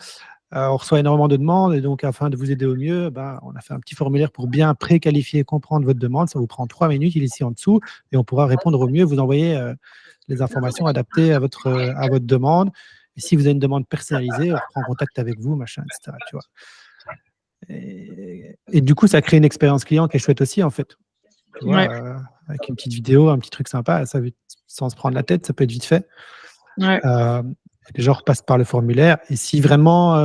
On reçoit énormément de demandes et donc, afin de vous aider au mieux, ben, on a fait un petit formulaire pour bien préqualifier et comprendre votre demande. Ça vous prend 3 minutes, il est ici en dessous et on pourra répondre au mieux, vous envoyer les informations adaptées à votre demande. Et si vous avez une demande personnalisée, on reprend contact avec vous, machin, etc. Tu vois. Et du coup, ça crée une expérience client qui est chouette aussi, en fait. Tu vois, ouais, avec une petite vidéo, un petit truc sympa, ça, sans se prendre la tête, ça peut être vite fait. ouais. Les gens repassent par le formulaire. Et si vraiment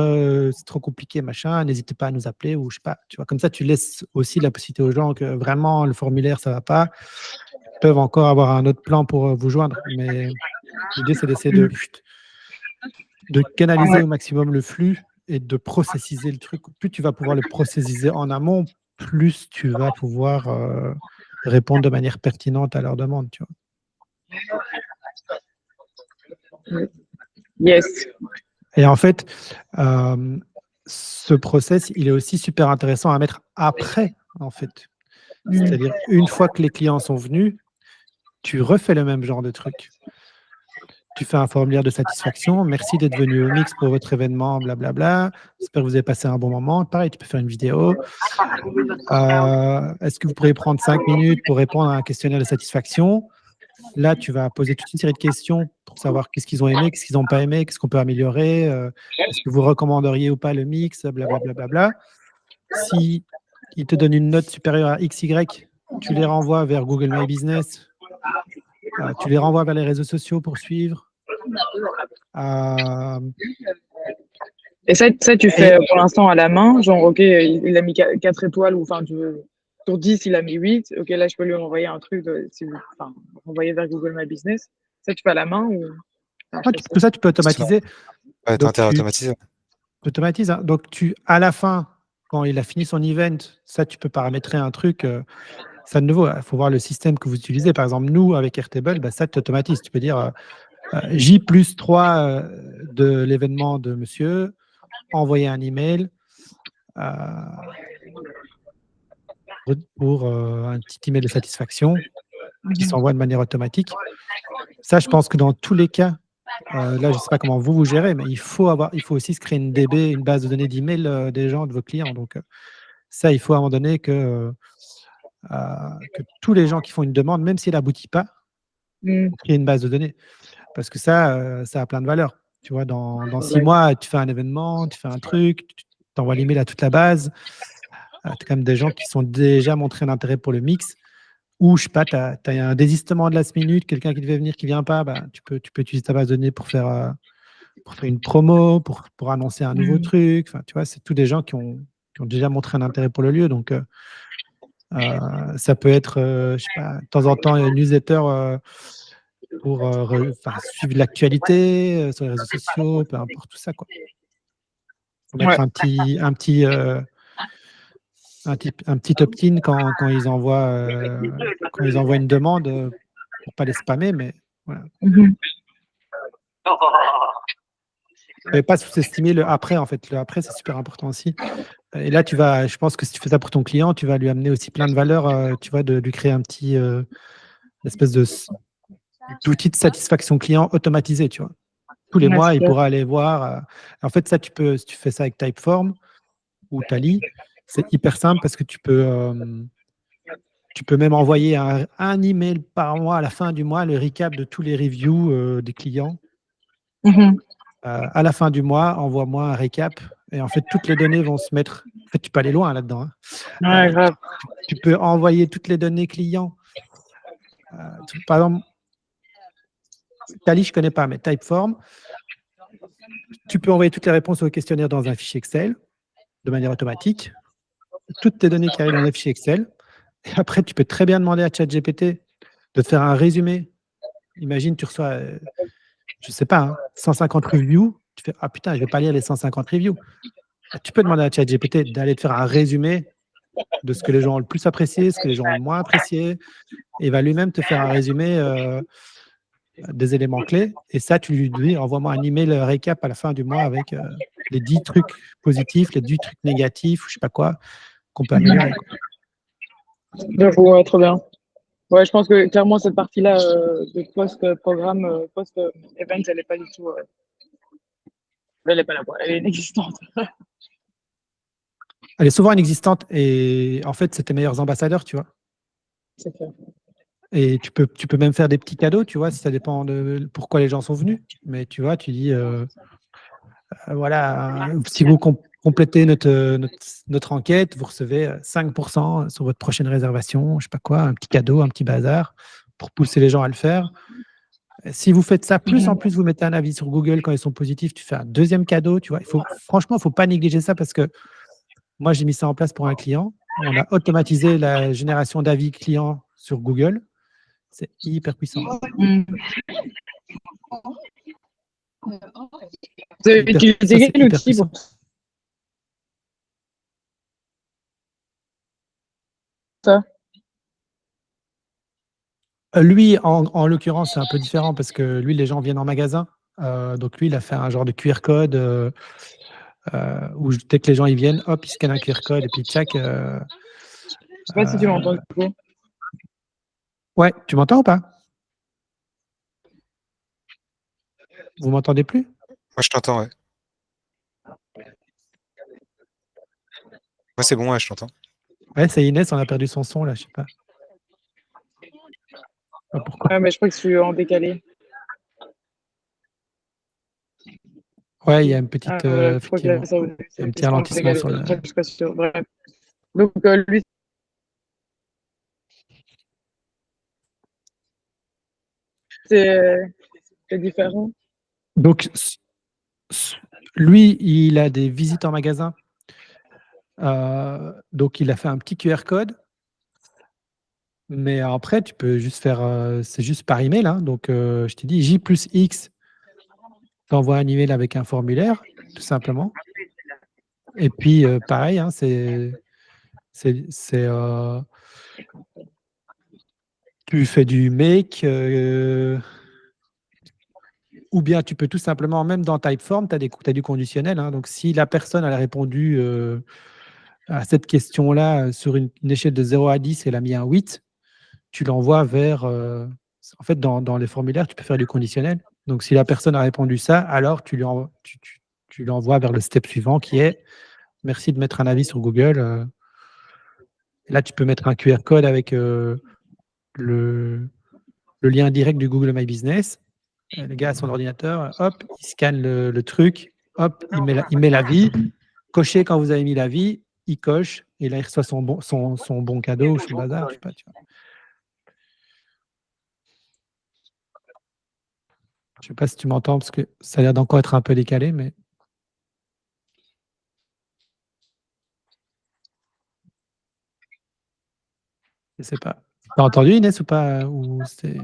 c'est trop compliqué, machin, n'hésitez pas à nous appeler ou je sais pas. Tu vois, comme ça, tu laisses aussi la possibilité aux gens que vraiment le formulaire, ça va pas. Ils peuvent encore avoir un autre plan pour vous joindre. Mais l'idée, c'est d'essayer de canaliser Ouais. au maximum le flux et de processiser le truc. Plus tu vas pouvoir le processiser en amont, plus tu vas pouvoir répondre de manière pertinente à leurs demandes. Tu vois. Yes. Et en fait, ce process, il est aussi super intéressant à mettre après, en fait. C'est-à-dire, une fois que les clients sont venus, tu refais le même genre de truc. Tu fais un formulaire de satisfaction. Merci d'être venu au mix pour votre événement, blablabla. J'espère que vous avez passé un bon moment. Pareil, tu peux faire une vidéo. Est-ce que vous pourriez prendre 5 minutes pour répondre à un questionnaire de satisfaction? Là, tu vas poser toute une série de questions pour savoir qu'est-ce qu'ils ont aimé, qu'est-ce qu'ils n'ont pas aimé, qu'est-ce qu'on peut améliorer, est-ce que vous recommanderiez ou pas le mix, blablabla. Si ils te donnent une note supérieure à XY, tu les renvoies vers Google My Business, tu les renvoies vers les réseaux sociaux pour suivre. Et ça, tu fais pour l'instant à la main, genre, ok, il a mis 4 étoiles, ou enfin, sur 10, il a mis 8, ok, là, je peux lui envoyer un truc, renvoyer vers Google My Business. Ça, tu fais à la main ou... Tout ça, tu peux automatiser. Ouais, Donc, t'as automatisé. tu automatises. Hein. Donc, à la fin, quand il a fini son event, ça, tu peux paramétrer un truc. Ça de nouveau, il faut voir le système que vous utilisez. Par exemple, nous, avec Airtable, ça, tu automatises. Tu peux dire J+3 de l'événement de monsieur, envoyer un email pour un petit email de satisfaction qui s'envoie de manière automatique. Ça, je pense que dans tous les cas, là, je ne sais pas comment vous gérez, mais il faut aussi se créer une DB, une base de données d'email des gens, de vos clients. Donc, ça, il faut à un moment donné que que tous les gens qui font une demande, même si elle n'aboutit pas, créer une base de données. Parce que ça a plein de valeur. Tu vois, dans 6 mois, tu fais un événement, tu fais un truc, tu envoies l'email à toute la base. Tu as quand même des gens qui sont déjà montré un intérêt pour le mix. Ou, je sais pas, tu as un désistement de last minute, quelqu'un qui devait venir, qui ne vient pas, bah, tu peux utiliser ta base de données pour faire une promo, pour annoncer un nouveau truc. Enfin, tu vois, c'est tous des gens qui ont déjà montré un intérêt pour le lieu. Donc, ça peut être, je sais pas, de temps en temps, une newsletter pour suivre l'actualité sur les réseaux sociaux, peu importe tout ça, quoi. Faut mettre un petit opt-in quand ils envoient une demande pour pas les spammer, mais voilà. Mais pas sous-estimer le après, en fait. Le après, c'est super important aussi. Et là, je pense que si tu fais ça pour ton client, tu vas lui amener aussi plein de valeur, tu vois, de lui créer un petit espèce d'outil de satisfaction client automatisé, tu vois. Tous les mois, il pourra aller voir. En fait, ça, si tu fais ça avec Typeform ou Tally, c'est hyper simple parce que tu peux même envoyer un email par mois à la fin du mois, le recap de tous les reviews des clients. À la fin du mois, envoie-moi un récap. Et en fait, toutes les données vont se mettre. En fait, tu peux aller loin là-dedans. Grave. Tu peux envoyer toutes les données clients. Par exemple, Tally, je ne connais pas, mais Typeform, tu peux envoyer toutes les réponses au questionnaire dans un fichier Excel de manière automatique. Toutes tes données qui arrivent dans un fichier Excel. Et après, tu peux très bien demander à ChatGPT de te faire un résumé. Imagine, tu reçois, je ne sais pas, 150 reviews. Tu fais, ah putain, je ne vais pas lire les 150 reviews. Tu peux demander à ChatGPT d'aller te faire un résumé de ce que les gens ont le plus apprécié, ce que les gens ont le moins apprécié. Et il va lui-même te faire un résumé des éléments clés. Et ça, tu lui dis, envoie-moi un email récap à la fin du mois avec les 10 trucs positifs, les 10 trucs négatifs, je ne sais pas quoi, qu'on peut améliorer. J'avoue, ouais, trop bien. Ouais, je pense que clairement, cette partie-là de post-programme, post-event, elle n'est pas du tout. Elle n'est pas là, quoi. Elle est inexistante. Elle est souvent inexistante et en fait, c'est tes meilleurs ambassadeurs, tu vois. C'est clair. Et tu peux même faire des petits cadeaux, tu vois, si ça dépend de pourquoi les gens sont venus. Mais tu vois, tu dis, voilà, si vous complétez notre enquête, vous recevez 5% sur votre prochaine réservation, je sais pas quoi, un petit cadeau, un petit bazar pour pousser les gens à le faire. Si vous faites ça, plus en plus, vous mettez un avis sur Google quand ils sont positifs, tu fais un deuxième cadeau, tu vois. Franchement, il ne faut pas négliger ça parce que moi, j'ai mis ça en place pour un client. On a automatisé la génération d'avis clients sur Google. C'est hyper puissant. Vous avez utilisé quel outil pour ça? Lui, en l'occurrence, c'est un peu différent parce que lui, les gens viennent en magasin. Donc, lui, il a fait un genre de QR code où dès que les gens ils viennent, hop, ils scannent un QR code et puis tchac. Je sais pas si tu m'entends du coup. Ouais, tu m'entends ou pas? Vous m'entendez plus? Moi, je t'entends, ouais. Moi, c'est bon, ouais, je t'entends. Ouais, c'est Inès, on a perdu son son là, je sais pas. Pourquoi? Ouais, mais je crois que je suis en décalé. Ouais, il y a une petite, je crois que là, ça, un petit ralentissement sur le. Je suis pas sûre. Bref. Donc, lui, c'est différent. Donc, lui, il a des visites en magasin. Donc, il a fait un petit QR code. Mais après, tu peux juste faire, c'est juste par email. Hein. Donc, je t'ai dit J+X, t'envoies un email avec un formulaire, tout simplement. Et puis, pareil, hein, tu fais du make, ou bien tu peux tout simplement, même dans Typeform, tu as du conditionnel. Hein. Donc, si la personne elle a répondu à cette question-là sur une échelle de 0 à 10, elle a mis un 8, tu l'envoies vers. En fait, dans les formulaires, tu peux faire du conditionnel. Donc, si la personne a répondu ça, alors tu l'envoies vers le step suivant qui est merci de mettre un avis sur Google. Et là, tu peux mettre un QR code avec le lien direct du Google My Business. Le gars a son ordinateur, hop, il scanne le truc, hop, il met l'avis. Cochez quand vous avez mis l'avis, il coche, et là, il reçoit son bon cadeau ou son bazar, je sais pas, tu vois. Je sais pas si tu m'entends, parce que ça a l'air d'encore être un peu décalé, mais... Je sais pas. T'as entendu, Inès, ou pas? Ou c'est...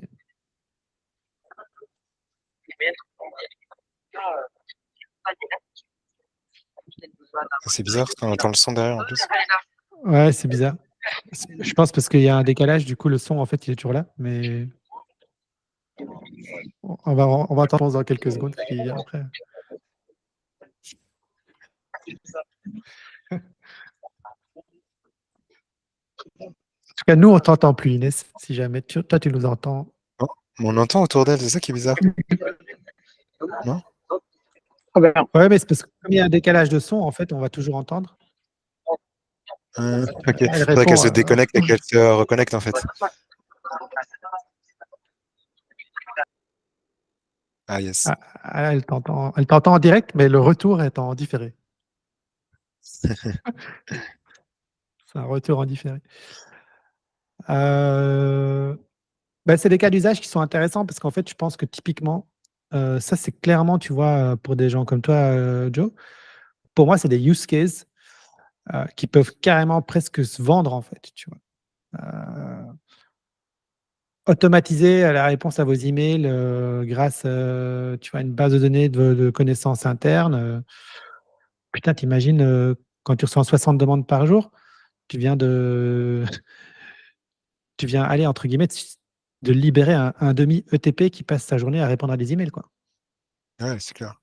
C'est bizarre parce qu'on entend le son derrière en plus. Ouais, c'est bizarre. Je pense parce qu'il y a un décalage, du coup, le son, en fait, il est toujours là, mais... On va attendre dans quelques secondes et après... En tout cas, nous, on t'entend plus, Inès. Si jamais toi, tu nous entends. Oh, on entend autour d'elle, c'est ça qui est bizarre. Non? Ah ben, Ouais, mais c'est parce que comme il y a un décalage de son, en fait, on va toujours entendre. Ok. Elle Faudrait qu'elle se répond. déconnecte et qu'elle se reconnecte en fait. Ah yes. Elle t'entend en direct, mais le retour est en différé. C'est un retour en différé. C'est des cas d'usage qui sont intéressants parce qu'en fait, je pense que typiquement, ça, c'est clairement, tu vois, pour des gens comme toi, Joe, pour moi, c'est des use cases qui peuvent carrément presque se vendre, en fait, tu vois. Automatiser la réponse à vos emails grâce tu vois, à une base de données de connaissances internes. Putain, t'imagines quand tu reçois 60 demandes par jour, tu viens aller, entre guillemets, de libérer un demi-ETP qui passe sa journée à répondre à des emails, quoi. Ouais, c'est clair.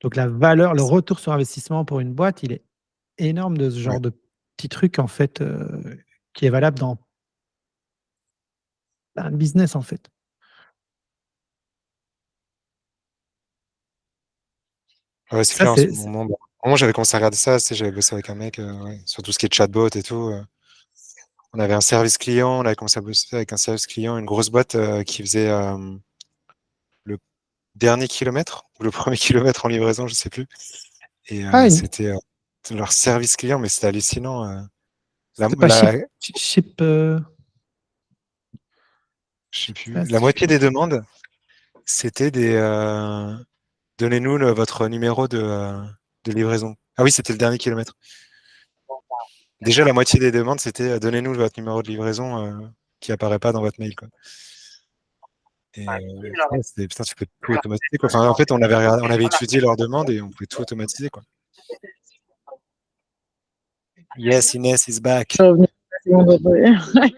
Donc la valeur, le retour sur investissement pour une boîte, il est énorme de ce genre Ouais. de petits trucs, en fait, qui est valable dans un business, en fait. Ouais, c'est Ça, clair. En ce c'est... moment, bon, au moment où j'avais commencé à regarder ça, j'avais bossé avec un mec ouais, sur tout ce qui est chatbot et tout. On avait un service client, on avait commencé à bosser avec un service client, une grosse boîte qui faisait le dernier kilomètre ou le premier kilomètre en livraison, je sais plus. Et Ah, c'était leur service client, mais c'était hallucinant. c'est pas La, Ship, je sais plus, ah, la moitié des demandes, c'était des donnez-nous votre numéro de livraison. Ah oui, c'était le dernier kilomètre. Déjà, la moitié des demandes, c'était donnez-nous votre numéro de livraison qui apparaît pas dans votre mail, quoi. Et ouais, putain, tu peux tout automatiser, quoi. Enfin, en fait, on avait étudié leurs demandes et on pouvait tout automatiser, quoi. Yes, Inès is back. je vais revenir. C'est mon ordi.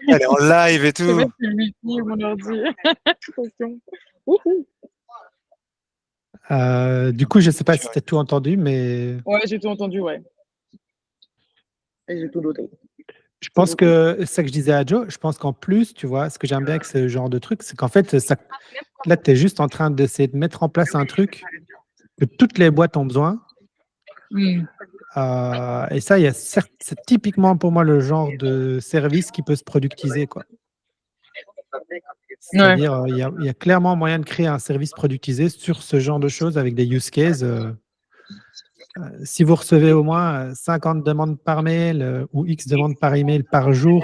Elle est en live et Je sais tout. pas si c'est le wifi ou mon ordi. Attention. Wouhou. Du coup, je ne sais pas si tu as tout entendu, mais Ouais, j'ai tout entendu, ouais. Et j'ai tout noté. je pense que c'est ça que je disais à Joe. Je pense qu'en plus, tu vois, ce que j'aime bien avec ce genre de truc, c'est qu'en fait, là, tu es juste en train d'essayer de mettre en place un truc que toutes les boîtes ont besoin. Et ça, c'est typiquement pour moi le genre de service qui peut se productiser, quoi. Ouais. C'est-à-dire, il y a clairement moyen de créer un service productisé sur ce genre de choses avec des use cases. Si vous recevez au moins 50 demandes par mail ou X demandes par email par jour,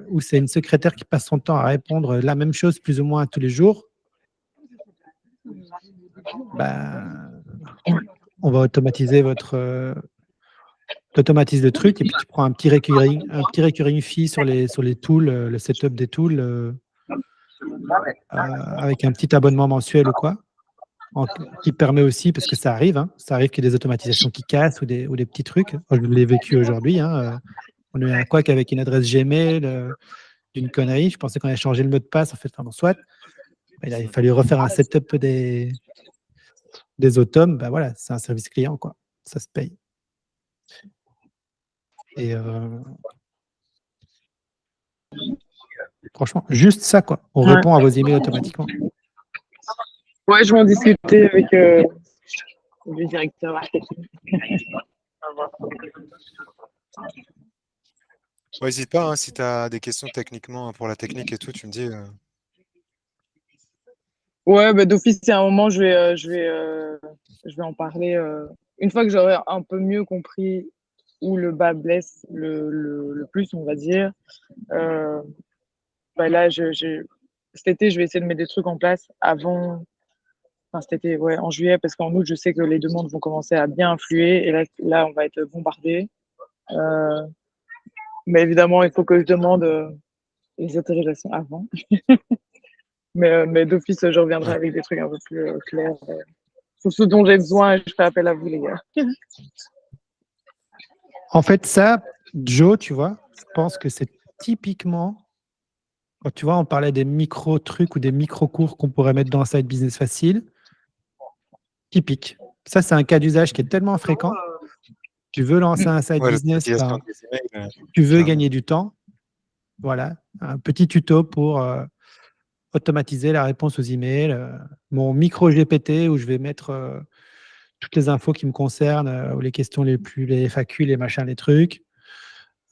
où c'est une secrétaire qui passe son temps à répondre la même chose plus ou moins tous les jours, on va automatiser t'automatises le truc et puis tu prends un petit recurring fee sur les tools, le setup des tools, avec un petit abonnement mensuel ou quoi, qui permet aussi, parce que ça arrive, hein, ça arrive qu'il y ait des automatisations qui cassent ou des petits trucs. Je l'ai vécu aujourd'hui. Hein, on a eu un couac avec une adresse Gmail d'une connerie. Je pensais qu'on allait changer le mot de passe. En fait, enfin, bon, soit. Il a fallu refaire un setup des automes. Voilà, c'est un service client, quoi. Ça se paye. Et franchement, juste ça, quoi. On répond à vos emails automatiquement. Ouais, je vais en discuter avec le directeur marketing. N'hésite pas, hein, si tu as des questions techniquement pour la technique et tout, tu me dis. Ouais, bah, d'office, c'est un moment, je vais en parler. Une fois que j'aurai un peu mieux compris où le bas blesse le plus, on va dire. Euh, Bah là, cet été, je vais essayer de mettre des trucs en place avant, enfin cet été, ouais, en juillet, parce qu'en août, je sais que les demandes vont commencer à bien influer et là on va être bombardé. Euh, mais évidemment, il faut que je demande les autorisations avant. Mais d'office, je reviendrai Ouais. avec des trucs un peu plus clairs. Sur ce dont j'ai besoin, je ferai appel à vous, les gars. En fait, ça, Joe, tu vois, je pense que c'est typiquement, quand tu vois, on parlait des micro-trucs ou des micro-cours qu'on pourrait mettre dans un site business facile, typique. Ça, c'est un cas d'usage qui est tellement fréquent. Tu veux lancer un site Ouais, business, l'automatisation ben, des emails, tu veux carrément. gagner du temps. Voilà, un petit tuto pour automatiser la réponse aux emails. Mon micro GPT où je vais mettre toutes les infos qui me concernent, ou les questions les FAQ, les machins, les trucs.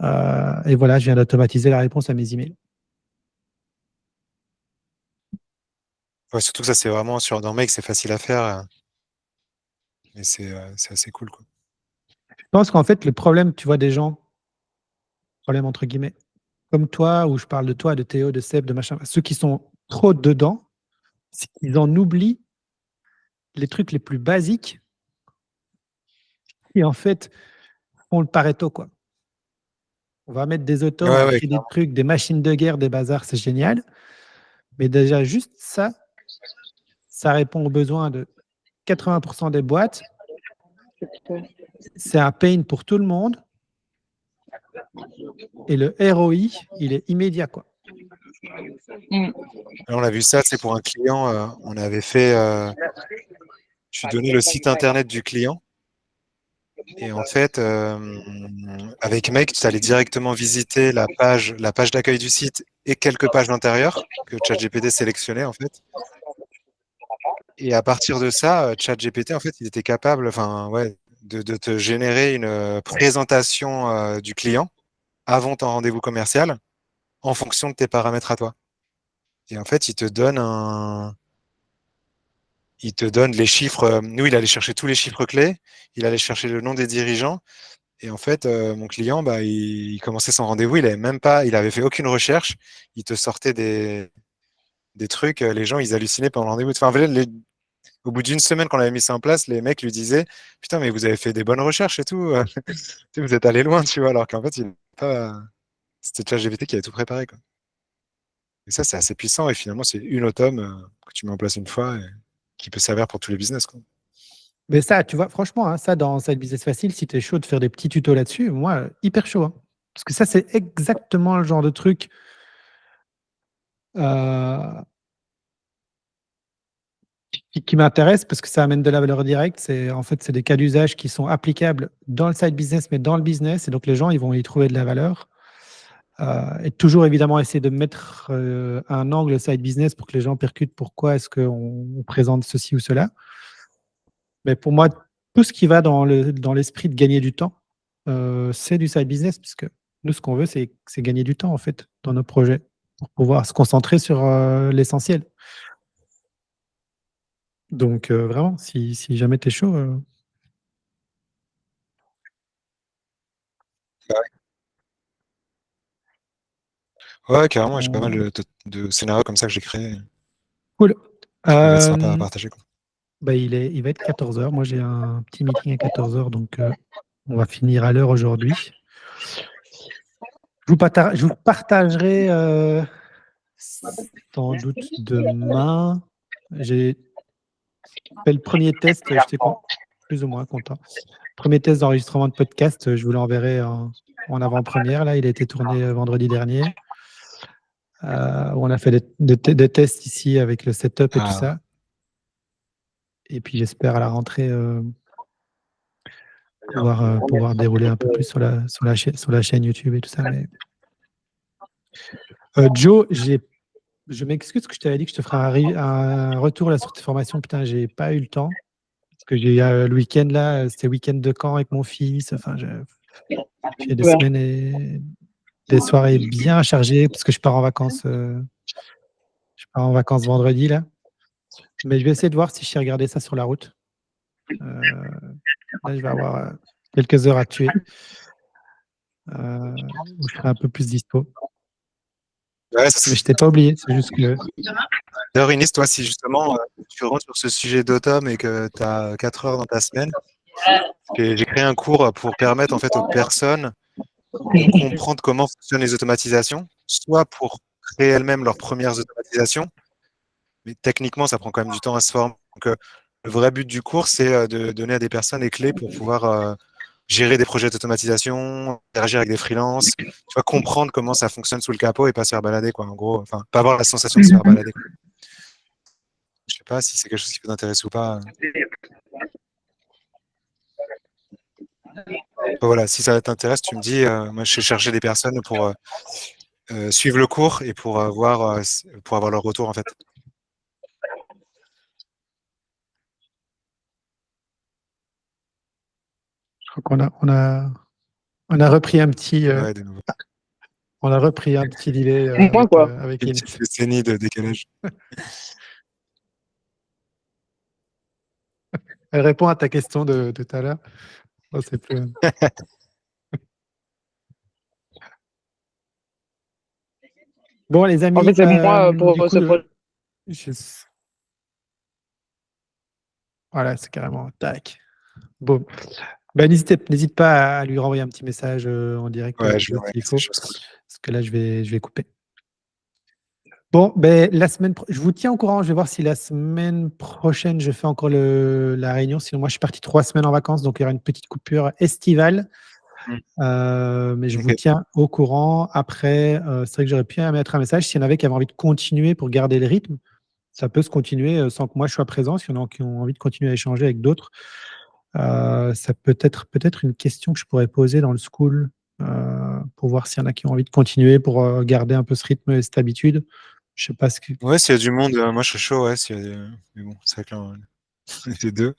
Et voilà, je viens d'automatiser la réponse à mes emails. Ouais, surtout que ça, c'est vraiment dans Make, c'est facile à faire. Et c'est assez cool, quoi. Je pense qu'en fait, le problème, tu vois, des gens, problème entre guillemets, comme toi, où je parle de toi, de Théo, de Seb, de machin, ceux qui sont trop dedans, c'est qu'ils en oublient les trucs les plus basiques qui, en fait, font le Pareto, quoi. On va mettre des autos, on Ouais, va ouais, créer des clairement. trucs, des machines de guerre, des bazars, c'est génial. Mais déjà, juste ça, ça répond aux besoins de 80% des boîtes. C'est un pain pour tout le monde. Et le ROI, il est immédiat, quoi. Là, on a vu ça, c'est pour un client. On avait fait. Tu donnais le site internet du client. Et en fait, avec Make, tu allais directement visiter la page d'accueil du site et quelques pages d'intérieur que ChatGPT sélectionnait, en fait. Et à partir de ça, ChatGPT, en fait, il était capable, enfin, ouais, de te générer une présentation du client avant ton rendez-vous commercial en fonction de tes paramètres à toi. Et en fait, il te donne les chiffres. Nous, il allait chercher tous les chiffres clés. Il allait chercher le nom des dirigeants. Et en fait, mon client, bah, il commençait son rendez-vous. Il avait fait aucune recherche. Il te sortait des trucs. Les gens, ils hallucinaient pendant le rendez-vous. Enfin, au bout d'une semaine qu'on avait mis ça en place, les mecs lui disaient, putain, mais vous avez fait des bonnes recherches et tout. Vous êtes allé loin, tu vois. Alors qu'en fait, c'était ChatGPT qui avait tout préparé, quoi. Et ça, c'est assez puissant. Et finalement, c'est une autom que tu mets en place une fois et qui peut servir pour tous les business, quoi. Mais ça, tu vois, franchement, hein, ça, dans Side Business Facile, si tu es chaud de faire des petits tutos là-dessus, moi, hyper chaud, hein. Parce que ça, c'est exactement le genre de truc euh, qui m'intéresse parce que ça amène de la valeur directe. En fait, c'est des cas d'usage qui sont applicables dans le side business, mais dans le business. Et donc, les gens, ils vont y trouver de la valeur. Et toujours, évidemment, essayer de mettre un angle side business pour que les gens percutent pourquoi est-ce qu'on présente ceci ou cela. Mais pour moi, tout ce qui va dans l'esprit de gagner du temps, c'est du side business, puisque nous, ce qu'on veut, c'est gagner du temps, en fait, dans nos projets, pour pouvoir se concentrer sur l'essentiel. Donc, vraiment, si jamais tu es chaud. Ouais, carrément, j'ai pas mal de scénarios comme ça que j'ai créés, Cool. qui peuvent être sympas à partager, quoi. Bah, il va être 14h. Moi, j'ai un petit meeting à 14h, donc on va finir à l'heure aujourd'hui. Je vous partagerai sans doute demain. J'ai fait le premier test, j'étais plus ou moins content. Premier test d'enregistrement de podcast, je vous l'enverrai en avant-première. Là, il a été tourné vendredi dernier. Où on a fait des tests ici avec le setup et tout ça. Et puis j'espère à la rentrée pouvoir dérouler un peu plus sur la chaîne YouTube et tout ça. Mais Joe, je m'excuse que je t'avais dit que je te ferai un retour là sur tes formations. Putain, j'ai pas eu le temps. Parce que j'ai le week-end là, c'était week-end de camp avec mon fils. Enfin, j'ai des Ouais. semaines des soirées bien chargées parce que je pars en vacances. Je pars en vacances vendredi là. Mais je vais essayer de voir si je sais regarder ça sur la route. Là, je vais avoir quelques heures à tuer. Où je serai un peu plus dispo. Ouais, Mais je t'ai pas oublié, c'est juste que. D'ailleurs, Inès, toi, si justement tu rentres sur ce sujet d'automne et que tu as 4 heures dans ta semaine, j'ai créé un cours pour permettre en fait aux personnes de comprendre comment fonctionnent les automatisations, soit pour créer elles-mêmes leurs premières automatisations, mais techniquement, ça prend quand même du temps à se former. Donc, le vrai but du cours, c'est de donner à des personnes les clés pour pouvoir gérer des projets d'automatisation, interagir avec des freelances, tu vois, comprendre comment ça fonctionne sous le capot et pas se faire balader, quoi. En gros, enfin, pas avoir la sensation de se faire balader, quoi. Je sais pas si c'est quelque chose qui vous intéresse ou pas. Voilà, si ça t'intéresse, tu me dis. Moi, je vais chercher des personnes pour suivre le cours et pour pour avoir leur retour, en fait. Je crois on a repris un petit. Ouais, de nouveau. On a repris un petit delay Moi, quoi. avec Une Inès. petite décennie de décalage. Elle répond à ta question de tout à l'heure. Oh, c'est plus. Bon, les amis. En fait, c'est moi pour du coup, ce projet. Voilà, c'est carrément. Tac. Bon. Ben, n'hésite pas à lui renvoyer un petit message en direct Ouais, je vais s'il ces faut. choses. Parce que là, je vais couper. Bon, ben, je vous tiens au courant. Je vais voir si la semaine prochaine, je fais encore la réunion. Sinon, moi, je suis parti 3 semaines en vacances, donc il y aura une petite coupure estivale. Mais je vous Ok. tiens au courant. Après, c'est vrai que j'aurais pu mettre un message. S'il y en avait qui avaient envie de continuer pour garder le rythme, ça peut se continuer sans que moi je sois présent. S'il y en a qui ont envie de continuer à échanger avec d'autres, ça peut être peut-être une question que je pourrais poser dans le school pour voir s'il y en a qui ont envie de continuer pour garder un peu ce rythme et cette habitude. Je sais pas ce que. Ouais, s'il y a du monde, moi je serais chaud, ouais. Mais bon, c'est vrai que là, c'est deux.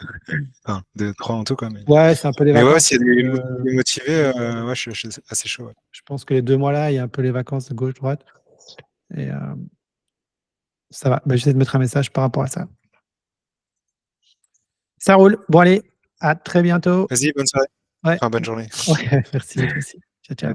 Enfin, trois en tout, quoi. Ouais, c'est un peu les Mais ouais, vacances. s'il y a des motivés, ouais, je suis assez chaud. Ouais. Je pense que les 2 mois là, il y a un peu les vacances de gauche-droite. Et ça va. Ben, j'essaie de mettre un message par rapport à ça. Ça roule. Bon, allez, à très bientôt. Vas-y, bonne soirée. Ouais. Enfin, bonne journée. Ouais, merci. Ciao, ciao.